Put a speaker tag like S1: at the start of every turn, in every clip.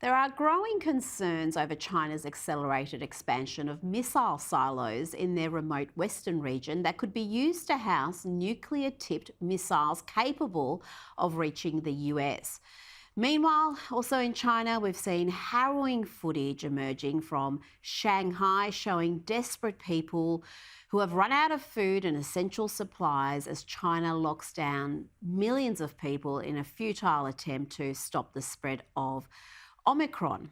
S1: There are growing concerns over China's accelerated expansion of missile silos in their remote western region that could be used to house nuclear tipped missiles capable of reaching the US. Meanwhile, also in China, we've seen harrowing footage emerging from Shanghai showing desperate people who have run out of food and essential supplies as China locks down millions of people in a futile attempt to stop the spread of Omicron.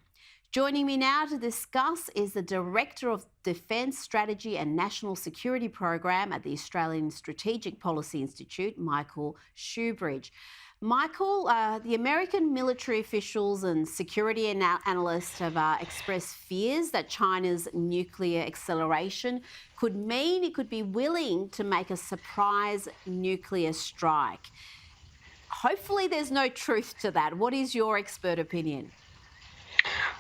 S1: Joining me now to discuss is the Director of Defence Strategy and National Security Program at the Australian Strategic Policy Institute, Michael Shoebridge. Michael, the American military officials and security analysts have expressed fears that China's nuclear acceleration could mean it could be willing to make a surprise nuclear strike. Hopefully there's no truth to that. What is your expert opinion?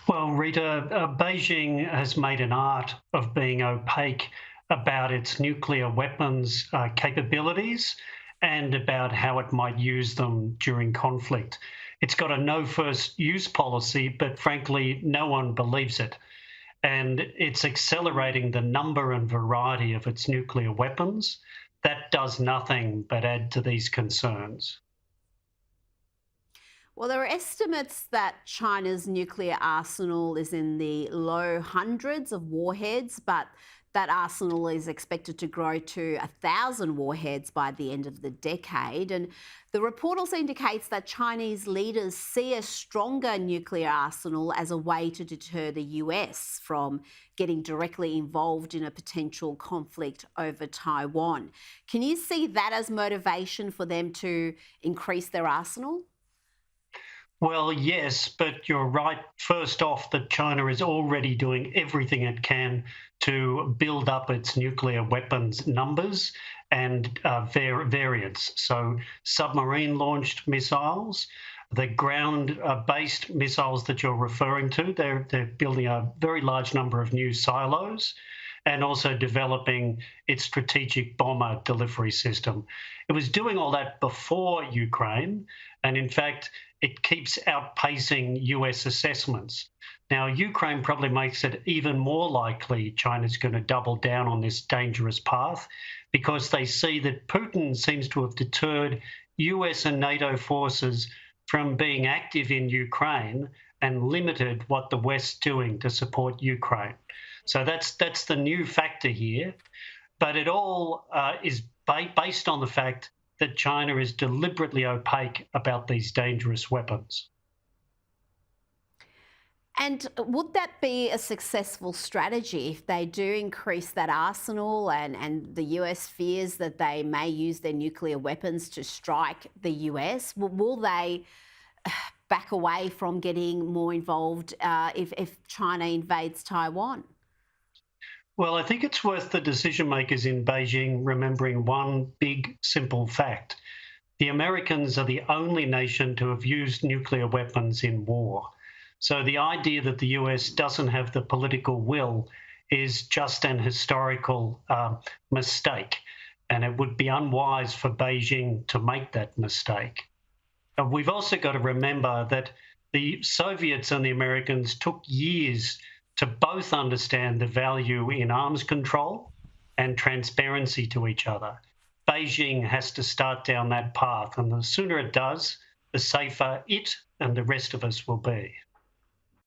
S2: Well, Rita, Beijing has made an art of being opaque about its nuclear weapons capabilities and about how it might use them during conflict. It's got a no first use policy, but frankly, no one believes it. And it's accelerating the number and variety of its nuclear weapons. That does nothing but add to these concerns.
S1: Well, there are estimates that China's nuclear arsenal is in the low hundreds of warheads, but that arsenal is expected to grow to 1,000 warheads by the end of the decade. And the report also indicates that Chinese leaders see a stronger nuclear arsenal as a way to deter the US from getting directly involved in a potential conflict over Taiwan. Can you see that as motivation for them to increase their arsenal?
S2: Well, yes, but you're right. First off, that China is already doing everything it can to build up its nuclear weapons numbers and variants. So, submarine launched missiles, the ground based missiles that you're referring to, they're building a very large number of new silos and also developing its strategic bomber delivery system. It was doing all that before Ukraine, and in fact, it keeps outpacing US assessments. Now, Ukraine probably makes it even more likely China's going to double down on this dangerous path because they see that Putin seems to have deterred US and NATO forces from being active in Ukraine and limited what the West's doing to support Ukraine. So that's the new factor here. But it all is based on the fact that China is deliberately opaque about these dangerous weapons.
S1: And would that be a successful strategy if they do increase that arsenal and the US fears that they may use their nuclear weapons to strike the US? Will they back away from getting more involved if China invades Taiwan?
S2: Well, I think it's worth the decision makers in Beijing remembering one big, simple fact. The Americans are the only nation to have used nuclear weapons in war. So the idea that the US doesn't have the political will is just an historical mistake. And it would be unwise for Beijing to make that mistake. We've also got to remember that the Soviets and the Americans took years to both understand the value in arms control and transparency to each other. Beijing has to start down that path, and the sooner it does, the safer it and the rest of us will be.